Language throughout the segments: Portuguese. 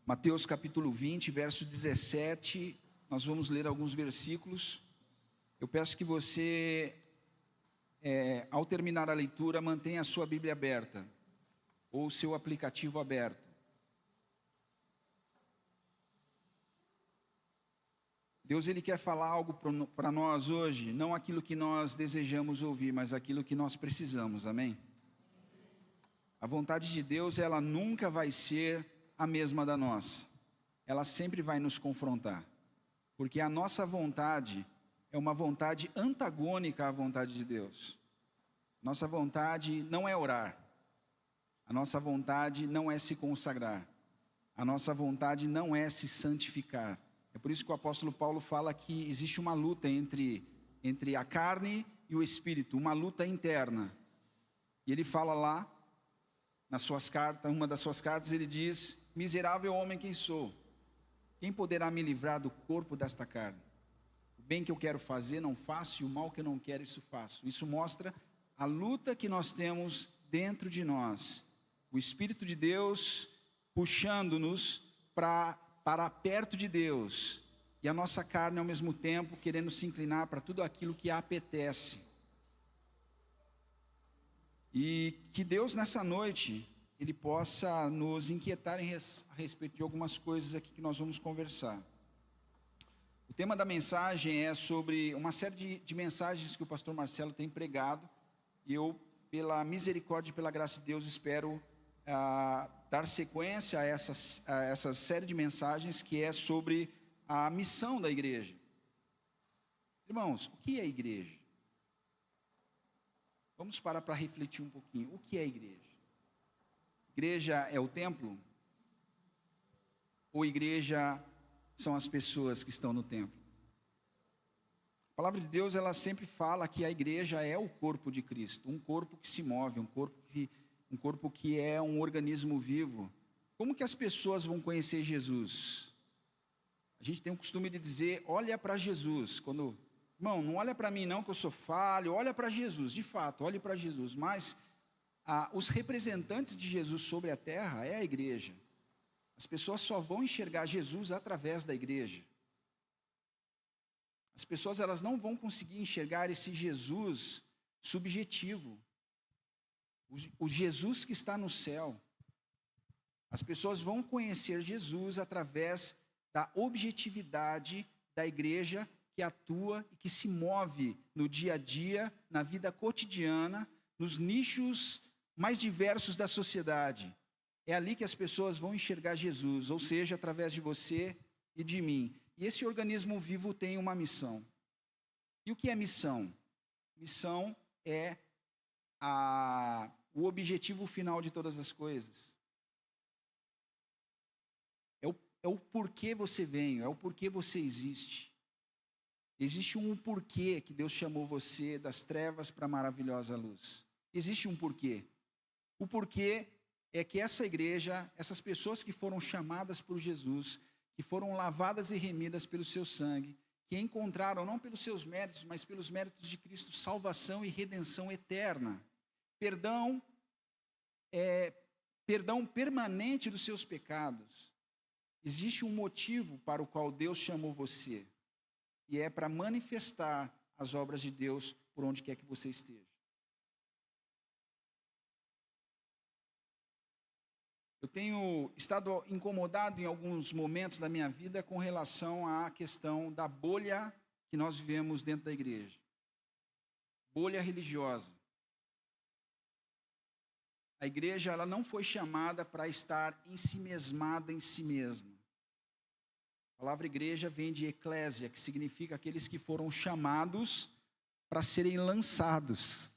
Mateus capítulo 20, verso 17, nós vamos ler alguns versículos. Eu peço que você, ao terminar a leitura, mantenha a sua Bíblia aberta, ou o seu aplicativo aberto. Deus, Ele quer falar algo para nós hoje, não aquilo que nós desejamos ouvir, mas aquilo que nós precisamos, amém? A vontade de Deus, ela nunca vai ser a mesma da nossa. Ela sempre vai nos confrontar. Porque a nossa vontade é uma vontade antagônica à vontade de Deus. Nossa vontade não é orar. A nossa vontade não é se consagrar. A nossa vontade não é se santificar. É por isso que o apóstolo Paulo fala que existe uma luta entre a carne e o espírito, uma luta interna. E ele fala lá, nas suas cartas, uma das suas cartas, ele diz: miserável homem quem sou, quem poderá me livrar do corpo desta carne? O bem que eu quero fazer não faço, e o mal que eu não quero, isso faço. Isso mostra a luta que nós temos dentro de nós. O Espírito de Deus puxando-nos para perto de Deus, e a nossa carne ao mesmo tempo querendo se inclinar para tudo aquilo que a apetece. E que Deus nessa noite, Ele possa nos inquietar a respeito de algumas coisas aqui que nós vamos conversar. O tema da mensagem é sobre uma série de mensagens que o pastor Marcelo tem pregado, e eu, pela misericórdia e pela graça de Deus, espero dar sequência a essa série de mensagens que é sobre a missão da igreja. Irmãos, o que é igreja? Vamos parar para refletir um pouquinho. O que é igreja? Igreja é o templo? Ou igreja são as pessoas que estão no templo? A palavra de Deus, ela sempre fala que a igreja é o corpo de Cristo, um corpo que se move, um corpo que é um organismo vivo. Como que as pessoas vão conhecer Jesus? A gente tem o costume de dizer: olha para Jesus. Irmão, não olha para mim não, que eu sou falho, olha para Jesus. De fato, olhe para Jesus. Mas os representantes de Jesus sobre a terra é a igreja. As pessoas só vão enxergar Jesus através da igreja. As pessoas, elas não vão conseguir enxergar esse Jesus subjetivo, o Jesus que está no céu. As pessoas vão conhecer Jesus através da objetividade da igreja que atua e que se move no dia a dia, na vida cotidiana, nos nichos mais diversos da sociedade. É ali que as pessoas vão enxergar Jesus, ou seja, através de você e de mim. E esse organismo vivo tem uma missão. E o que é missão? Missão é o objetivo final de todas as coisas. É o porquê você veio, é o porquê você existe. Existe um porquê que Deus chamou você das trevas para a maravilhosa luz. Existe um porquê. O porquê é que essa igreja, essas pessoas que foram chamadas por Jesus, que foram lavadas e remidas pelo seu sangue, que encontraram, não pelos seus méritos, mas pelos méritos de Cristo, salvação e redenção eterna. Perdão permanente dos seus pecados. Existe um motivo para o qual Deus chamou você. E é para manifestar as obras de Deus por onde quer que você esteja. Eu tenho estado incomodado em alguns momentos da minha vida com relação à questão da bolha que nós vivemos dentro da igreja. Bolha religiosa. A igreja, ela não foi chamada para estar ensimesmada em si mesma. A palavra igreja vem de eclésia, que significa aqueles que foram chamados para serem lançados.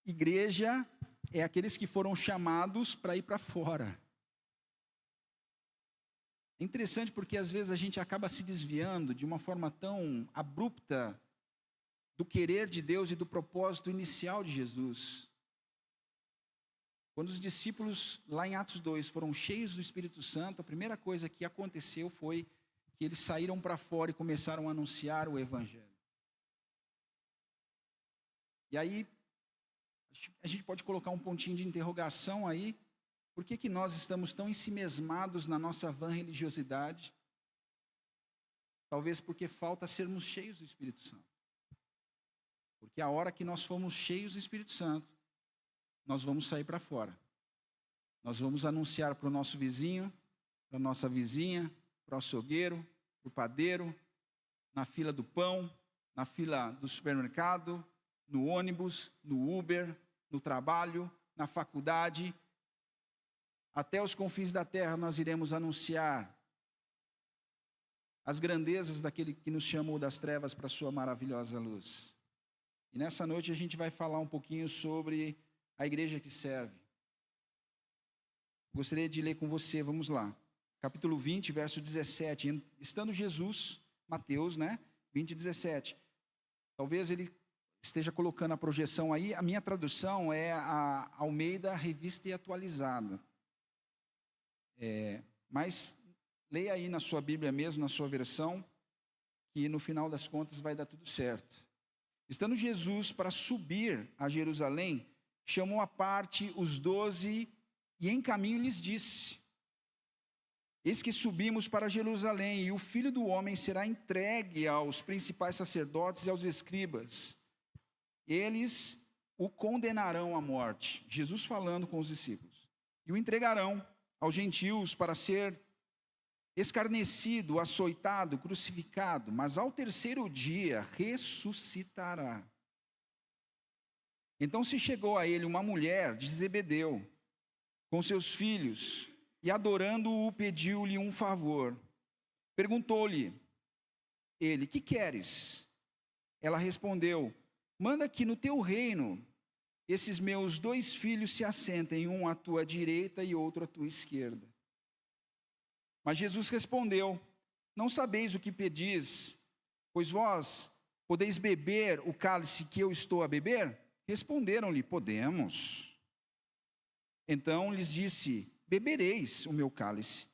Igreja é aqueles que foram chamados para ir para fora. É interessante porque às vezes a gente acaba se desviando de uma forma tão abrupta do querer de Deus e do propósito inicial de Jesus. Quando os discípulos, lá em Atos 2, foram cheios do Espírito Santo, a primeira coisa que aconteceu foi que eles saíram para fora e começaram a anunciar o Evangelho. E aí, a gente pode colocar um pontinho de interrogação aí, Por que nós estamos tão ensimesmados na nossa vã religiosidade? Talvez porque falta sermos cheios do Espírito Santo. Porque a hora que nós formos cheios do Espírito Santo, nós vamos sair para fora. Nós vamos anunciar para o nosso vizinho, para a nossa vizinha, para o açougueiro, para o padeiro, na fila do pão, na fila do supermercado, no ônibus, no Uber, no trabalho, na faculdade. Até os confins da terra nós iremos anunciar as grandezas daquele que nos chamou das trevas para a sua maravilhosa luz. E nessa noite a gente vai falar um pouquinho sobre a igreja que serve. Gostaria de ler com você, vamos lá. Capítulo 20, verso 17. Estando Jesus, Mateus, 20, 17. Talvez ele esteja colocando a projeção aí. A minha tradução é a Almeida Revista e Atualizada. Mas leia aí na sua Bíblia mesmo, na sua versão, que no final das contas vai dar tudo certo. Estando Jesus para subir a Jerusalém, chamou à parte os 12 e em caminho lhes disse: eis que subimos para Jerusalém, e o Filho do Homem será entregue aos principais sacerdotes e aos escribas. Eles o condenarão à morte. Jesus falando com os discípulos. E o entregarão aos gentios para ser escarnecido, açoitado, crucificado, mas ao terceiro dia ressuscitará. Então se chegou a ele uma mulher de Zebedeu, com seus filhos, e adorando-o pediu-lhe um favor. Perguntou-lhe ele: que queres? Ela respondeu: manda que no teu reino esses meus 2 filhos se assentem, um à tua direita e outro à tua esquerda. Mas Jesus respondeu: não sabeis o que pedis, pois vós podeis beber o cálice que eu estou a beber? Responderam-lhe: podemos. Então lhes disse: bebereis o meu cálice,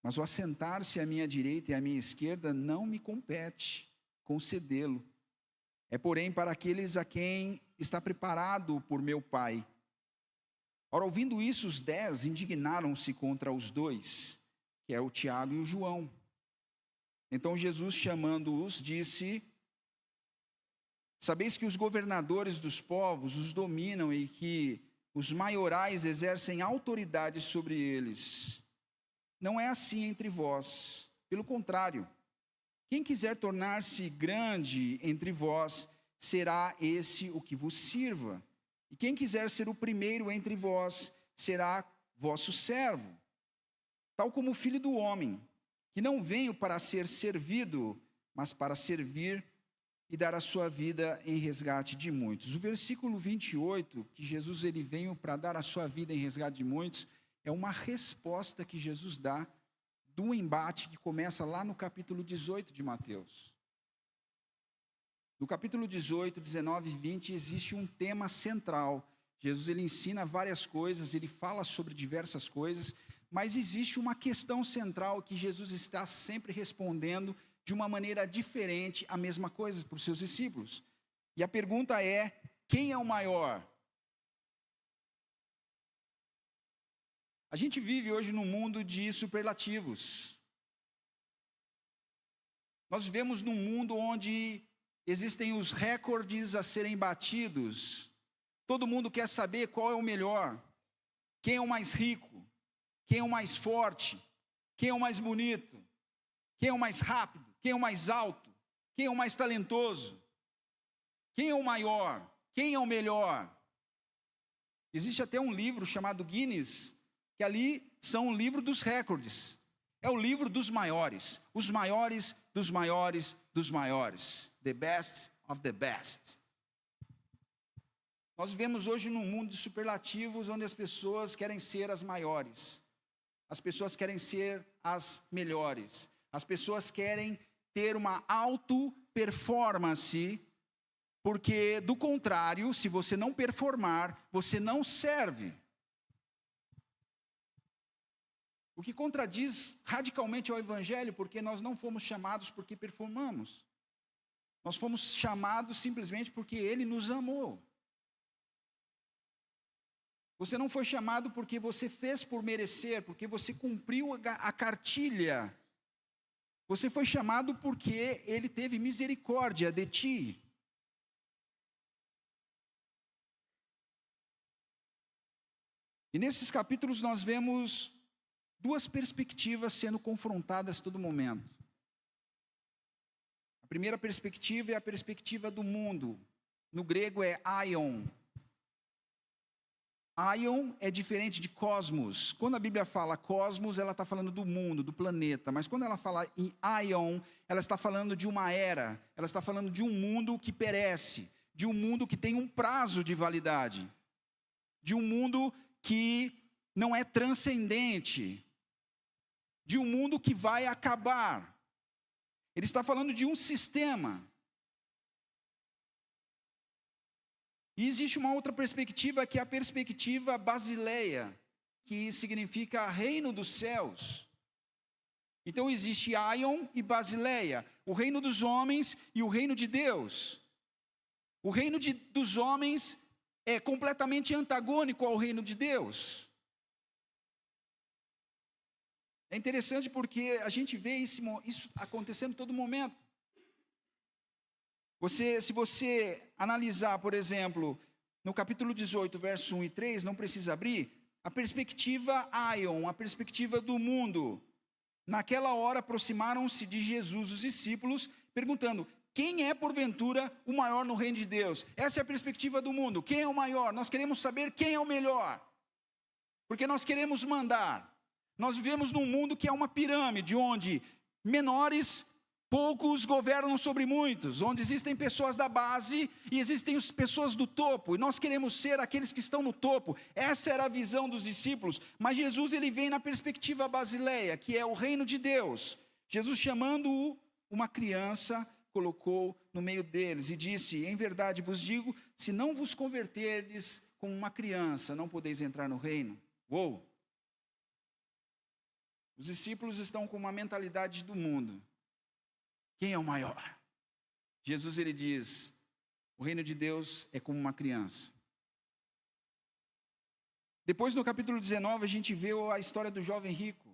mas o assentar-se à minha direita e à minha esquerda não me compete concedê-lo. É, porém, para aqueles a quem está preparado por meu Pai. Ora, ouvindo isso, os 10 indignaram-se contra os 2, que é o Tiago e o João. Então Jesus, chamando-os, disse: sabeis que os governadores dos povos os dominam e que os maiorais exercem autoridade sobre eles. Não é assim entre vós. Pelo contrário, quem quiser tornar-se grande entre vós, será esse o que vos sirva. E quem quiser ser o primeiro entre vós, será vosso servo. Tal como o Filho do Homem, que não veio para ser servido, mas para servir e dar a sua vida em resgate de muitos. O versículo 28, que Jesus ele veio para dar a sua vida em resgate de muitos, é uma resposta que Jesus dá do embate que começa lá no capítulo 18 de Mateus. No capítulo 18, 19 e 20 existe um tema central. Jesus ele ensina várias coisas, ele fala sobre diversas coisas, mas existe uma questão central que Jesus está sempre respondendo de uma maneira diferente a mesma coisa para os seus discípulos. E a pergunta é: quem é o maior? A gente vive hoje num mundo de superlativos. Nós vivemos num mundo onde existem os recordes a serem batidos. Todo mundo quer saber qual é o melhor, quem é o mais rico, quem é o mais forte, quem é o mais bonito, quem é o mais rápido, quem é o mais alto, quem é o mais talentoso, quem é o maior, quem é o melhor. Existe até um livro chamado Guinness, que ali são o livro dos recordes. É o livro dos maiores, os maiores dos maiores dos maiores. The best of the best. Nós vivemos hoje num mundo de superlativos, onde as pessoas querem ser as maiores. As pessoas querem ser as melhores. As pessoas querem ter uma auto-performance, porque, do contrário, se você não performar, você não serve. O que contradiz radicalmente ao Evangelho, porque nós não fomos chamados porque performamos. Nós fomos chamados simplesmente porque Ele nos amou. Você não foi chamado porque você fez por merecer, porque você cumpriu a cartilha. Você foi chamado porque Ele teve misericórdia de ti. E nesses capítulos nós vemos duas perspectivas sendo confrontadas a todo momento. A primeira perspectiva é a perspectiva do mundo. No grego é aion. Aion é diferente de cosmos. Quando a Bíblia fala cosmos, ela está falando do mundo, do planeta. Mas quando ela fala em aion, ela está falando de uma era. Ela está falando de um mundo que perece. De um mundo que tem um prazo de validade. De um mundo que não é transcendente. De um mundo que vai acabar. Ele está falando de um sistema. E existe uma outra perspectiva, que é a perspectiva basileia, que significa reino dos céus. Então existe Aion e Basileia, o reino dos homens e o reino de Deus. O reino dos homens é completamente antagônico ao reino de Deus. É interessante porque a gente vê isso acontecendo a todo momento. Se você analisar, por exemplo, no capítulo 18, verso 1 e 3, não precisa abrir, a perspectiva Aion, a perspectiva do mundo. Naquela hora aproximaram-se de Jesus os discípulos, perguntando: quem é porventura o maior no reino de Deus? Essa é a perspectiva do mundo. Quem é o maior? Nós queremos saber quem é o melhor. Porque nós queremos mandar. Nós vivemos num mundo que é uma pirâmide, onde menores, poucos governam sobre muitos, onde existem pessoas da base e existem pessoas do topo, e nós queremos ser aqueles que estão no topo. Essa era a visão dos discípulos, mas Jesus ele vem na perspectiva basileia, que é o reino de Deus. Jesus, chamando uma criança, colocou no meio deles e disse: em verdade vos digo, se não vos converterdes como uma criança, não podeis entrar no reino. Uou! Os discípulos estão com uma mentalidade do mundo. Quem é o maior? Jesus ele diz: o reino de Deus é como uma criança. Depois no capítulo 19 a gente vê a história do jovem rico.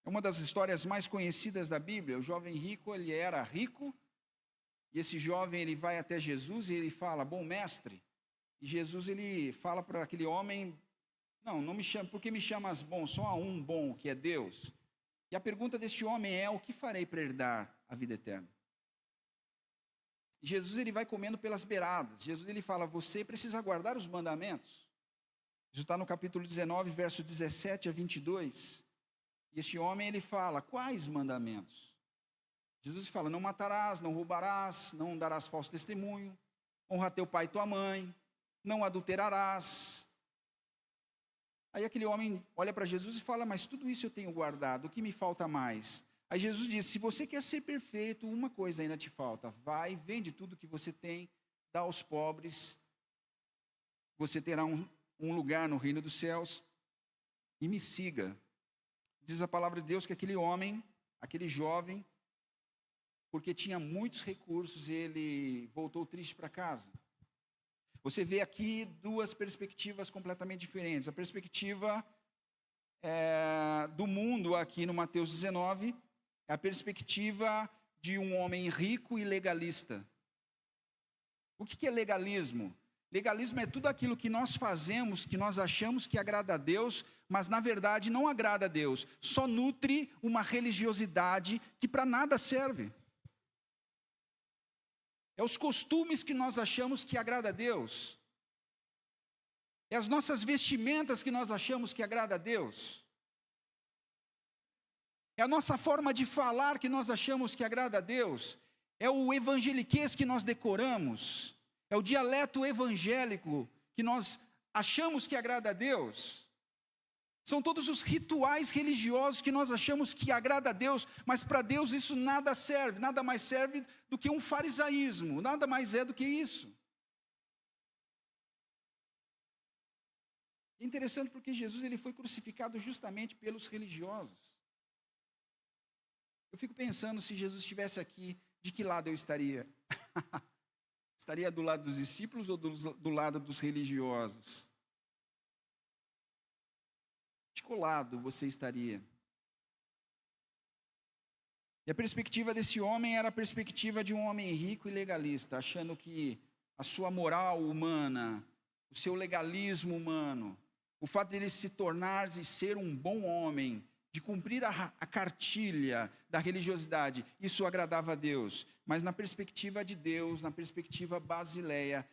É uma das histórias mais conhecidas da Bíblia. O jovem rico, ele era rico, e esse jovem ele vai até Jesus e ele fala: bom mestre. E Jesus ele fala para aquele homem: não me chame, por que me chamas bom? Só há um bom, que é Deus. E a pergunta deste homem é: o que farei para herdar a vida eterna? Jesus ele vai comendo pelas beiradas. Jesus ele fala: você precisa guardar os mandamentos. Isso está no capítulo 19, verso 17 a 22. E este homem ele fala: quais mandamentos? Jesus fala: não matarás, não roubarás, não darás falso testemunho, honra teu pai e tua mãe, não adulterarás. Aí aquele homem olha para Jesus e fala: mas tudo isso eu tenho guardado, o que me falta mais? Aí Jesus diz: se você quer ser perfeito, uma coisa ainda te falta. Vai, vende tudo que você tem, dá aos pobres, você terá um lugar no reino dos céus, e me siga. Diz a palavra de Deus que aquele homem, aquele jovem, porque tinha muitos recursos, ele voltou triste para casa. Você vê aqui duas perspectivas completamente diferentes. A perspectiva do mundo aqui no Mateus 19 é a perspectiva de um homem rico e legalista. O que é legalismo? Legalismo é tudo aquilo que nós fazemos, que nós achamos que agrada a Deus, mas na verdade não agrada a Deus. Só nutre uma religiosidade que para nada serve. É os costumes que nós achamos que agrada a Deus. É as nossas vestimentas que nós achamos que agrada a Deus. É a nossa forma de falar que nós achamos que agrada a Deus. É o evangeliquez que nós decoramos. É o dialeto evangélico que nós achamos que agrada a Deus. São todos os rituais religiosos que nós achamos que agrada a Deus, mas para Deus isso nada serve, nada mais serve do que um farisaísmo, nada mais é do que isso. É interessante porque Jesus ele foi crucificado justamente pelos religiosos. Eu fico pensando, se Jesus estivesse aqui, de que lado eu estaria? Estaria do lado dos discípulos ou do lado dos religiosos? De qual lado você estaria? E a perspectiva desse homem era a perspectiva de um homem rico e legalista, achando que a sua moral humana, o seu legalismo humano, o fato de ele se tornar e ser um bom homem, de cumprir a cartilha da religiosidade, isso agradava a Deus. Mas na perspectiva de Deus, na perspectiva basileia,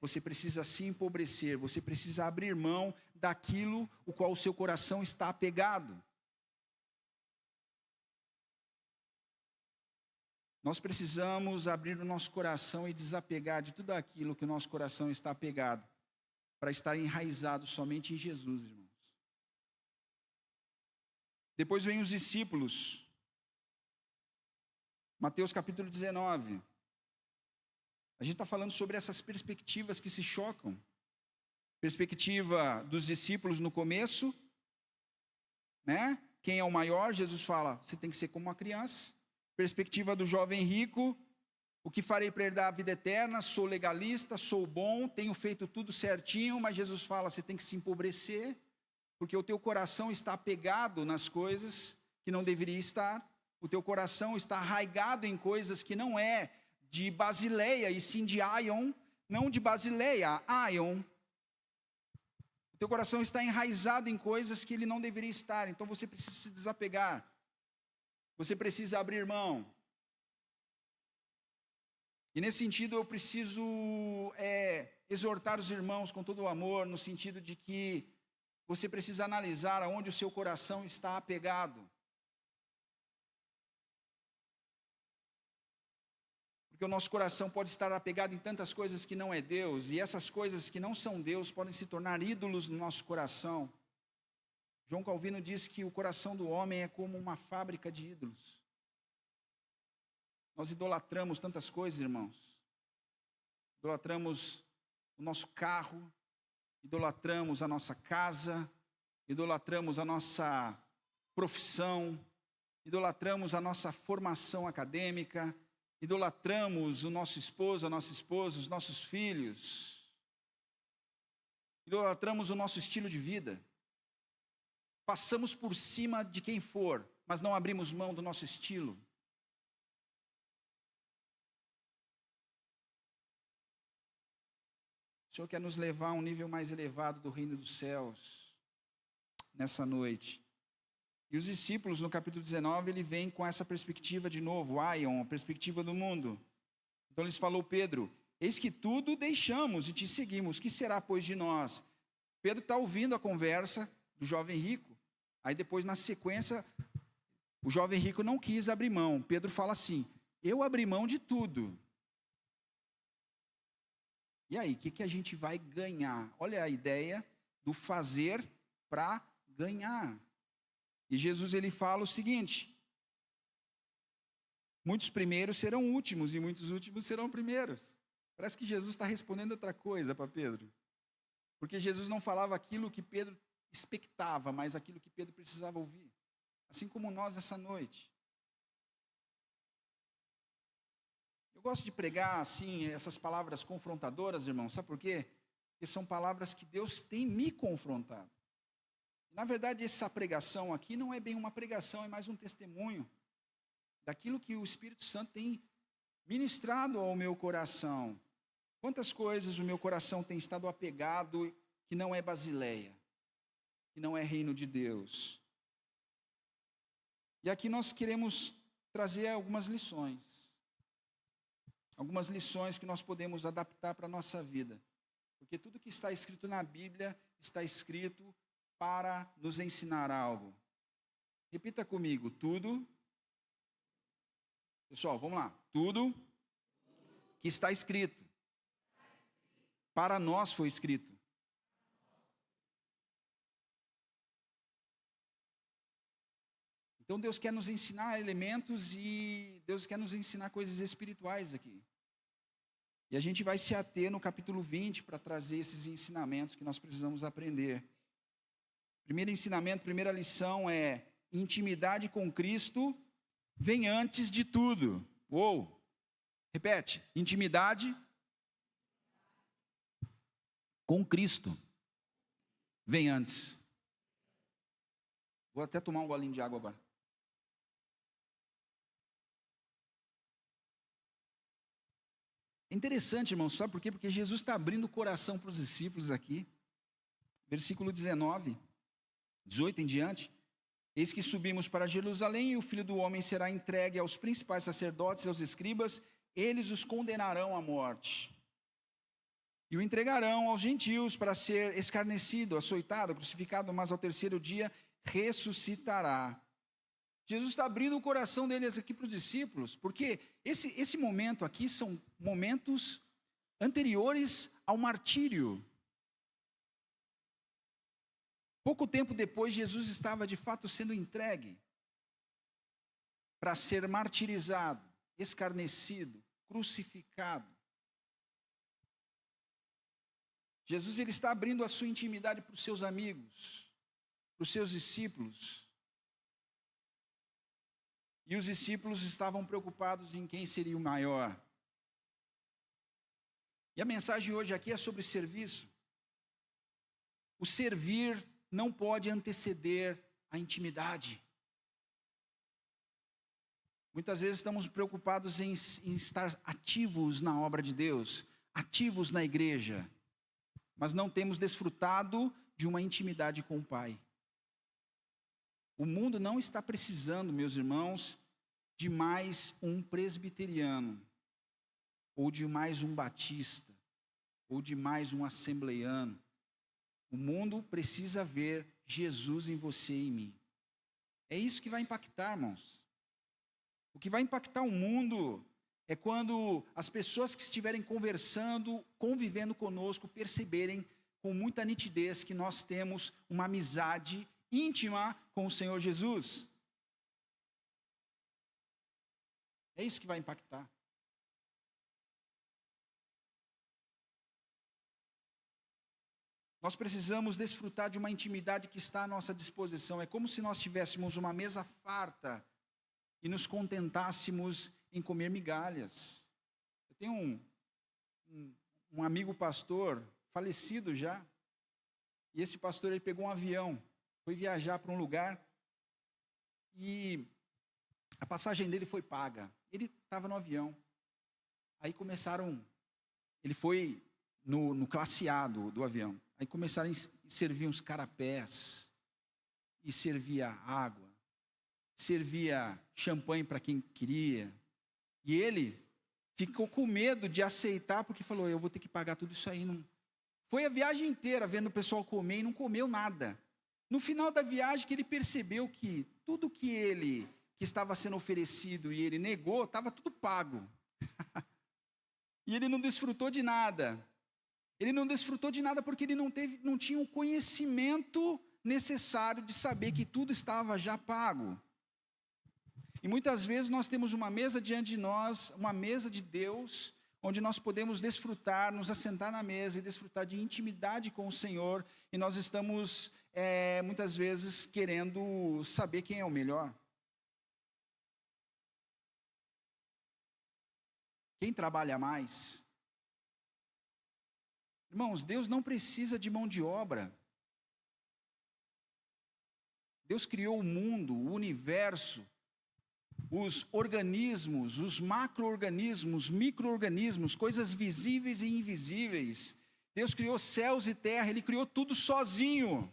você precisa se empobrecer, você precisa abrir mão daquilo o qual o seu coração está apegado. Nós precisamos abrir o nosso coração e desapegar de tudo aquilo que o nosso coração está apegado, para estar enraizado somente em Jesus, irmãos. Depois vem os discípulos. Mateus capítulo 19. A gente está falando sobre essas perspectivas que se chocam. Perspectiva dos discípulos no começo, né? Quem é o maior? Jesus fala, você tem que ser como uma criança. Perspectiva do jovem rico, o que farei para herdar a vida eterna? Sou legalista, sou bom, tenho feito tudo certinho, mas Jesus fala, você tem que se empobrecer, porque o teu coração está apegado nas coisas que não deveria estar, o teu coração está arraigado em coisas que não é de Basileia, e sim de Aion, não de Basileia, Aion. O teu coração está enraizado em coisas que ele não deveria estar, então você precisa se desapegar. Você precisa abrir mão. E nesse sentido eu preciso exortar os irmãos com todo o amor, no sentido de que você precisa analisar aonde o seu coração está apegado. Porque o nosso coração pode estar apegado em tantas coisas que não é Deus, e essas coisas que não são Deus podem se tornar ídolos no nosso coração. João Calvino diz que o coração do homem é como uma fábrica de ídolos. Nós idolatramos tantas coisas, irmãos. Idolatramos o nosso carro, idolatramos a nossa casa, idolatramos a nossa profissão, idolatramos a nossa formação acadêmica, idolatramos o nosso esposo, a nossa esposa, os nossos filhos, idolatramos o nosso estilo de vida. Passamos por cima de quem for, mas não abrimos mão do nosso estilo. O Senhor quer nos levar a um nível mais elevado do reino dos céus, nessa noite. E os discípulos, no capítulo 19, ele vem com essa perspectiva de novo, Aion, a perspectiva do mundo. Então lhes falou Pedro, eis que tudo deixamos e te seguimos, que será, pois, de nós? Pedro está ouvindo a conversa do jovem rico. Aí depois, na sequência, o jovem rico não quis abrir mão. Pedro fala assim, eu abri mão de tudo. E aí, o que a gente vai ganhar? Olha a ideia do fazer para ganhar. E Jesus, ele fala o seguinte, muitos primeiros serão últimos e muitos últimos serão primeiros. Parece que Jesus está respondendo outra coisa para Pedro. Porque Jesus não falava aquilo que Pedro expectava, mas aquilo que Pedro precisava ouvir. Assim como nós nessa noite. Eu gosto de pregar assim, essas palavras confrontadoras, irmão. Sabe por quê? Porque são palavras que Deus tem me confrontado. Na verdade, essa pregação aqui não é bem uma pregação, é mais um testemunho daquilo que o Espírito Santo tem ministrado ao meu coração. Quantas coisas o meu coração tem estado apegado que não é Basileia, que não é reino de Deus. E aqui nós queremos trazer algumas lições. Algumas lições que nós podemos adaptar para a nossa vida. Porque tudo que está escrito na Bíblia está escrito para nos ensinar algo. Repita comigo, tudo. Pessoal, vamos lá. Tudo que está escrito para nós foi escrito. Então Deus quer nos ensinar elementos e Deus quer nos ensinar coisas espirituais aqui. E a gente vai se ater no capítulo 20 para trazer esses ensinamentos que nós precisamos aprender. Primeiro ensinamento, primeira lição é: intimidade com Cristo vem antes de tudo. Repete, intimidade com Cristo vem antes. Vou até tomar um golinho de água agora. É interessante, irmãos, sabe por quê? Porque Jesus está abrindo o coração para os discípulos aqui. Versículo 19, 18 em diante. Eis que subimos para Jerusalém e o Filho do Homem será entregue aos principais sacerdotes e aos escribas. Eles os condenarão à morte. E o entregarão aos gentios para ser escarnecido, açoitado, crucificado, mas ao terceiro dia ressuscitará. Jesus está abrindo o coração deles aqui para os discípulos, porque esse momento aqui são momentos anteriores ao martírio. Pouco tempo depois, Jesus estava de fato sendo entregue para ser martirizado, escarnecido, crucificado. Jesus ele está abrindo a sua intimidade para os seus amigos, para os seus discípulos. E os discípulos estavam preocupados em quem seria o maior. E a mensagem hoje aqui é sobre serviço. O servir não pode anteceder a intimidade. Muitas vezes estamos preocupados em estar ativos na obra de Deus, ativos na igreja, mas não temos desfrutado de uma intimidade com o Pai. O mundo não está precisando, meus irmãos, de mais um presbiteriano, ou de mais um batista, ou de mais um assembleiano. O mundo precisa ver Jesus em você e em mim. É isso que vai impactar, irmãos. O que vai impactar o mundo é quando as pessoas que estiverem conversando, convivendo conosco, perceberem com muita nitidez que nós temos uma amizade íntima com o Senhor Jesus. É isso que vai impactar. Nós precisamos desfrutar de uma intimidade que está à nossa disposição. É como se nós tivéssemos uma mesa farta e nos contentássemos em comer migalhas. Eu tenho um amigo pastor, falecido já, e esse pastor ele pegou um avião, foi viajar para um lugar e a passagem dele foi paga. Ele estava no avião. Aí ele foi no classe A do avião. Aí começaram a servir uns carapés, e servia água, servia champanhe para quem queria. E ele ficou com medo de aceitar, porque falou, eu vou ter que pagar tudo isso aí. Não. Foi a viagem inteira vendo o pessoal comer e não comeu nada. No final da viagem que ele percebeu que tudo que estava sendo oferecido e ele negou, estava tudo pago. E ele não desfrutou de nada. Ele não desfrutou de nada porque ele não tinha o conhecimento necessário de saber que tudo estava já pago. E muitas vezes nós temos uma mesa diante de nós, uma mesa de Deus, onde nós podemos desfrutar, nos assentar na mesa e desfrutar de intimidade com o Senhor, e nós estamos, muitas vezes, querendo saber quem é o melhor. Quem trabalha mais? Irmãos, Deus não precisa de mão de obra. Deus criou o mundo, o universo, os organismos, os macro-organismos, micro-organismos, coisas visíveis e invisíveis. Deus criou céus e terra, Ele criou tudo sozinho.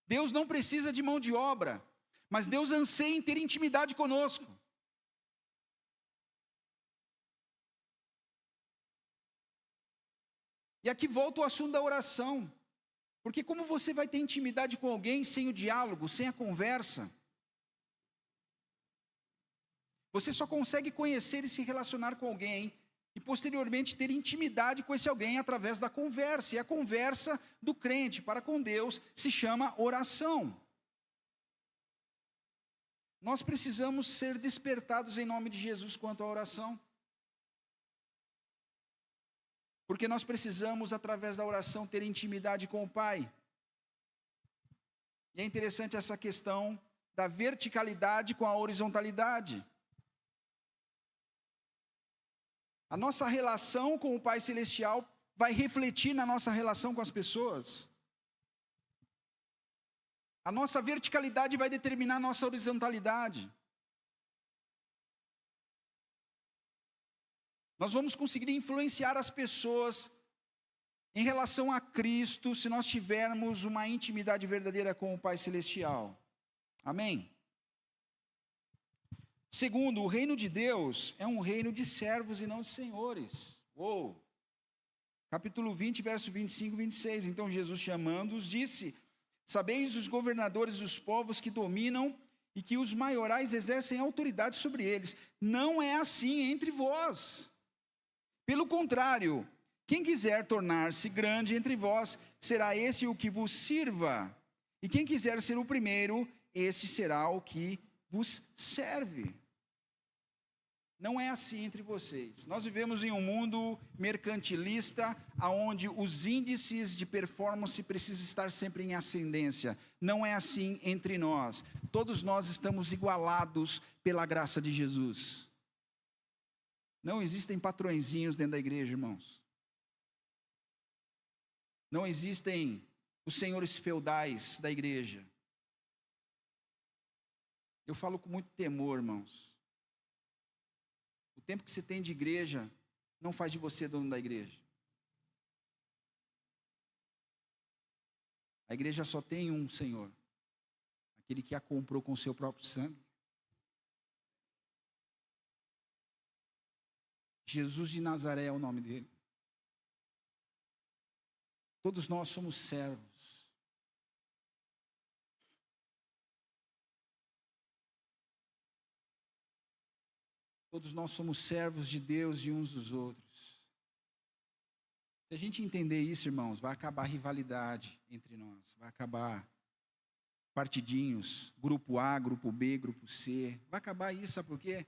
Deus não precisa de mão de obra, mas Deus anseia em ter intimidade conosco. E aqui volta o assunto da oração. Porque como você vai ter intimidade com alguém sem o diálogo, sem a conversa? Você só consegue conhecer e se relacionar com alguém e posteriormente ter intimidade com esse alguém através da conversa. E a conversa do crente para com Deus se chama oração. Nós precisamos ser despertados em nome de Jesus quanto à oração. Porque nós precisamos, através da oração, ter intimidade com o Pai. E é interessante essa questão da verticalidade com a horizontalidade. A nossa relação com o Pai Celestial vai refletir na nossa relação com as pessoas. A nossa verticalidade vai determinar a nossa horizontalidade. Nós vamos conseguir influenciar as pessoas em relação a Cristo se nós tivermos uma intimidade verdadeira com o Pai Celestial. Amém? Segundo, o reino de Deus é um reino de servos e não de senhores. Uou! Capítulo 20, verso 25 e 26. Então Jesus, chamando-os, disse: sabeis os governadores dos povos que dominam e que os maiorais exercem autoridade sobre eles. Não é assim entre vós. Pelo contrário, quem quiser tornar-se grande entre vós, será esse o que vos sirva. E quem quiser ser o primeiro, este será o que vos serve. Não é assim entre vocês. Nós vivemos em um mundo mercantilista, onde os índices de performance precisam estar sempre em ascendência. Não é assim entre nós. Todos nós estamos igualados pela graça de Jesus. Não existem patrõezinhos dentro da igreja, irmãos. Não existem os senhores feudais da igreja. Eu falo com muito temor, irmãos. O tempo que você tem de igreja não faz de você dono da igreja. A igreja só tem um Senhor, aquele que a comprou com o seu próprio sangue. Jesus de Nazaré é o nome dele. Todos nós somos servos. Todos nós somos servos de Deus e uns dos outros. Se a gente entender isso, irmãos, vai acabar a rivalidade entre nós. Vai acabar partidinhos, grupo A, grupo B, grupo C. Vai acabar isso, sabe por quê?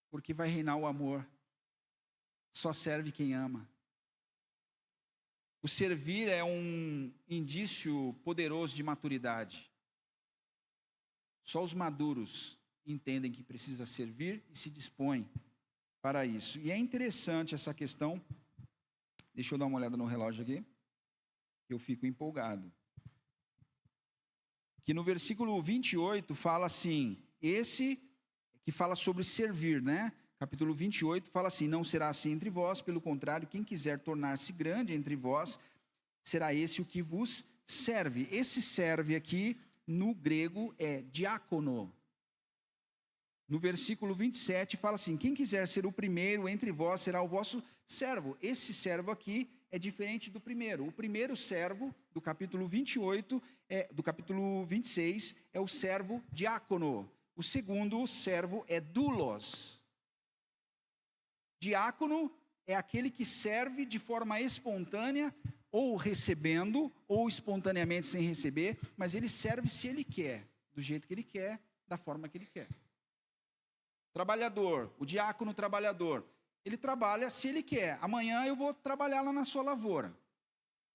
Porque vai reinar o amor. Só serve quem ama. O servir é um indício poderoso de maturidade. Só os maduros entendem que precisa servir e se dispõem para isso. E é interessante essa questão. Deixa eu dar uma olhada no relógio aqui. Eu fico empolgado. Que no versículo 28 fala assim, esse que fala sobre servir, né? Capítulo 28 fala assim: não será assim entre vós, pelo contrário, quem quiser tornar-se grande entre vós, será esse o que vos serve. Esse serve aqui, no grego, é diácono. No versículo 27 fala assim: quem quiser ser o primeiro entre vós, será o vosso servo. Esse servo aqui é diferente do primeiro. O primeiro servo, do capítulo 28, do capítulo 26, é o servo diácono. O segundo servo é doulos. Diácono é aquele que serve de forma espontânea, ou recebendo, ou espontaneamente sem receber, mas ele serve se ele quer, do jeito que ele quer, da forma que ele quer. Trabalhador, o diácono trabalhador, ele trabalha se ele quer. Amanhã eu vou trabalhar lá na sua lavoura.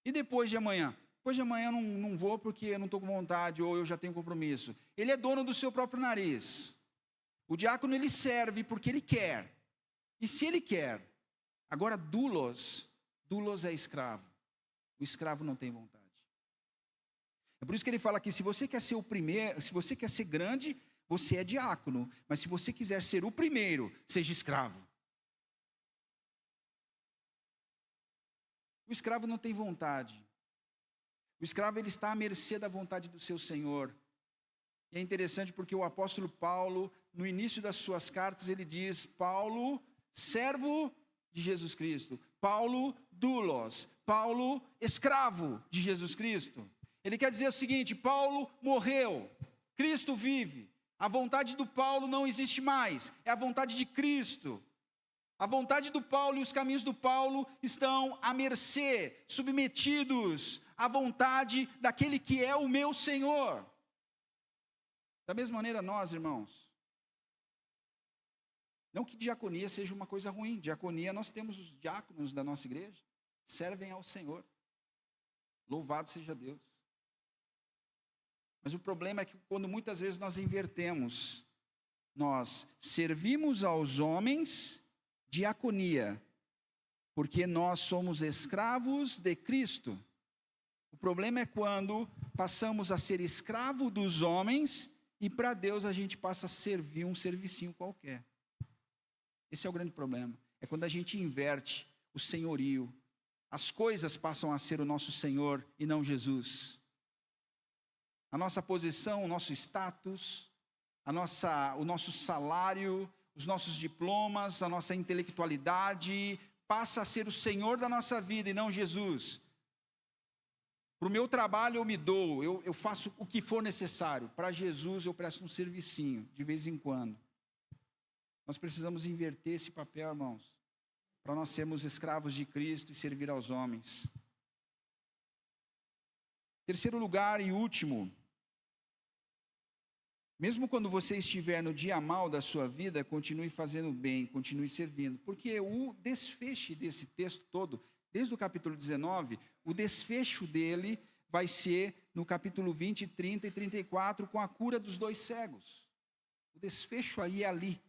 E depois de amanhã? Depois de amanhã eu não vou porque eu não estou com vontade, ou eu já tenho compromisso. Ele é dono do seu próprio nariz. O diácono, ele serve porque ele quer. E se ele quer. Agora, doulos é escravo. O escravo não tem vontade. É por isso que ele fala aqui, se você quer ser o primeiro, se você quer ser grande, você é diácono. Mas se você quiser ser o primeiro, seja escravo. O escravo não tem vontade. O escravo, ele está à mercê da vontade do seu senhor. E é interessante porque o apóstolo Paulo, no início das suas cartas, ele diz: Paulo, servo de Jesus Cristo. Paulo, doulos. Paulo, escravo de Jesus Cristo. Ele quer dizer o seguinte: Paulo morreu, Cristo vive. A vontade do Paulo não existe mais, é a vontade de Cristo. A vontade do Paulo e os caminhos do Paulo estão à mercê, submetidos à vontade daquele que é o meu Senhor. Da mesma maneira nós, irmãos, não que diaconia seja uma coisa ruim. Diaconia, nós temos os diáconos da nossa igreja, servem ao Senhor. Louvado seja Deus. Mas o problema é que quando muitas vezes nós invertemos, nós servimos aos homens, diaconia, porque nós somos escravos de Cristo. O problema é quando passamos a ser escravo dos homens e para Deus a gente passa a servir um servicinho qualquer. Esse é o grande problema. É quando a gente inverte o senhorio. As coisas passam a ser o nosso Senhor e não Jesus. A nossa posição, o nosso status, o nosso salário, os nossos diplomas, a nossa intelectualidade, passa a ser o Senhor da nossa vida e não Jesus. Para o meu trabalho eu me dou, eu faço o que for necessário. Para Jesus eu presto um servicinho, de vez em quando. Nós precisamos inverter esse papel, irmãos, para nós sermos escravos de Cristo e servir aos homens. Terceiro lugar e último, mesmo quando você estiver no dia mal da sua vida, continue fazendo bem, continue servindo. Porque o desfecho desse texto todo, desde o capítulo 19, o desfecho dele vai ser no capítulo 20, 30 e 34, com a cura dos 2 cegos. O desfecho aí é ali.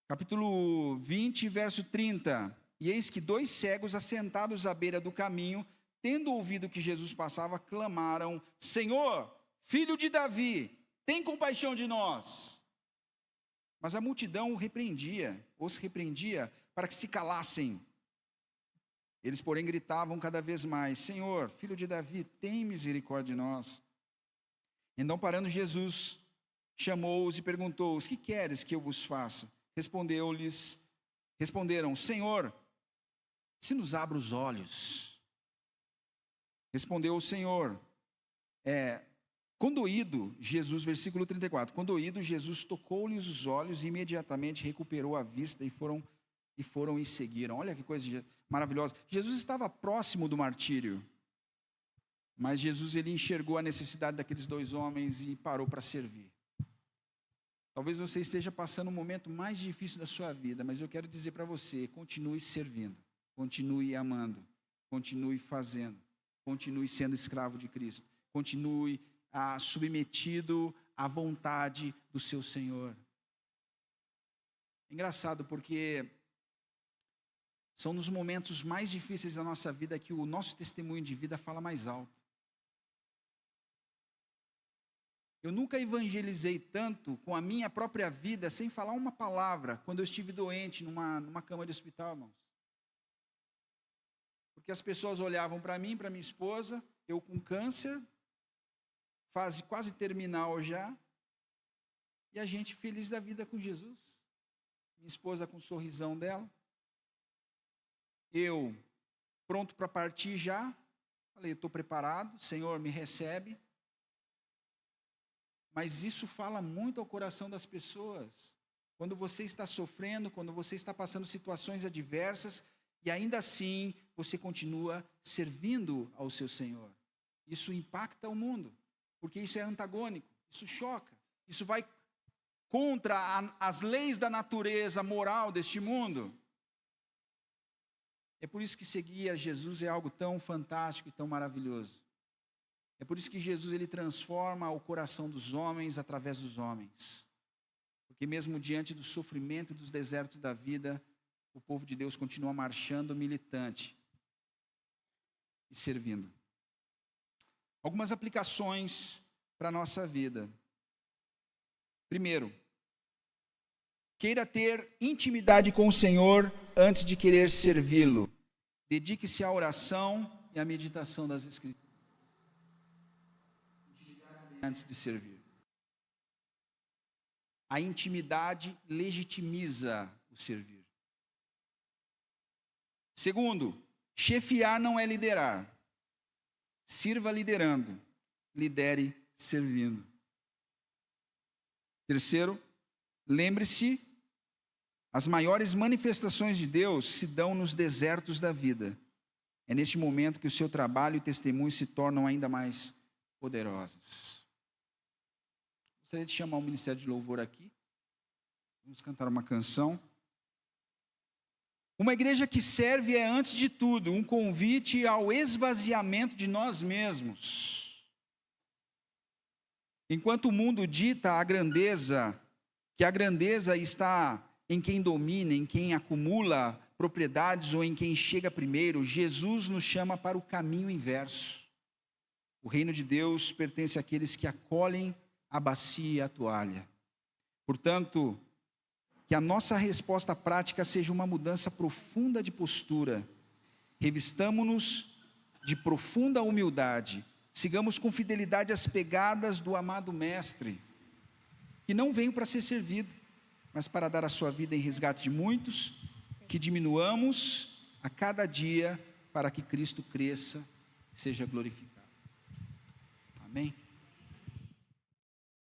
Capítulo 20, verso 30. E eis que 2 cegos assentados à beira do caminho, tendo ouvido que Jesus passava, clamaram: Senhor, Filho de Davi, tem compaixão de nós. Mas a multidão os repreendia para que se calassem. Eles, porém, gritavam cada vez mais: Senhor, Filho de Davi, tem misericórdia de nós. Então, parando Jesus, chamou-os e perguntou-os: que queres que eu vos faça? Responderam: Senhor, se nos abra os olhos. Respondeu o Senhor, condoído, Jesus, versículo 34, condoído, Jesus tocou-lhes os olhos e imediatamente recuperou a vista e foram e seguiram. Olha que coisa maravilhosa. Jesus estava próximo do martírio, mas Jesus ele enxergou a necessidade daqueles 2 homens e parou para servir. Talvez você esteja passando um momento mais difícil da sua vida, mas eu quero dizer para você, continue servindo, continue amando, continue fazendo, continue sendo escravo de Cristo, continue submetido à vontade do seu Senhor. Engraçado porque são nos momentos mais difíceis da nossa vida que o nosso testemunho de vida fala mais alto. Eu nunca evangelizei tanto com a minha própria vida, sem falar uma palavra, quando eu estive doente numa cama de hospital, irmãos. Porque as pessoas olhavam para mim, para minha esposa, eu com câncer, fase quase terminal já, e a gente feliz da vida com Jesus. Minha esposa com o sorrisão dela. Eu pronto para partir já. Falei, estou preparado, Senhor, me recebe. Mas isso fala muito ao coração das pessoas. Quando você está sofrendo, quando você está passando situações adversas, e ainda assim você continua servindo ao seu Senhor. Isso impacta o mundo, porque isso é antagônico, isso choca, isso vai contra as leis da natureza moral deste mundo. É por isso que seguir a Jesus é algo tão fantástico e tão maravilhoso. É por isso que Jesus ele transforma o coração dos homens através dos homens. Porque mesmo diante do sofrimento e dos desertos da vida, o povo de Deus continua marchando militante e servindo. Algumas aplicações para a nossa vida. Primeiro, queira ter intimidade com o Senhor antes de querer servi-lo. Dedique-se à oração e à meditação das Escrituras. Antes de servir. A intimidade legitimiza o servir. Segundo, chefiar não é liderar. Sirva liderando, lidere servindo. Terceiro, lembre-se, as maiores manifestações de Deus se dão nos desertos da vida. É neste momento que o seu trabalho e testemunho se tornam ainda mais poderosos. Gostaria de chamar o Ministério de Louvor aqui. Vamos cantar uma canção. Uma igreja que serve é, antes de tudo, um convite ao esvaziamento de nós mesmos. Enquanto o mundo dita que a grandeza está em quem domina, em quem acumula propriedades ou em quem chega primeiro. Jesus nos chama para o caminho inverso. O reino de Deus pertence àqueles que acolhem a bacia e a toalha. Portanto, que a nossa resposta prática seja uma mudança profunda de postura. Revistamo-nos de profunda humildade. Sigamos com fidelidade as pegadas do amado Mestre, que não veio para ser servido, mas para dar a sua vida em resgate de muitos. Que diminuamos a cada dia para que Cristo cresça e seja glorificado. Amém?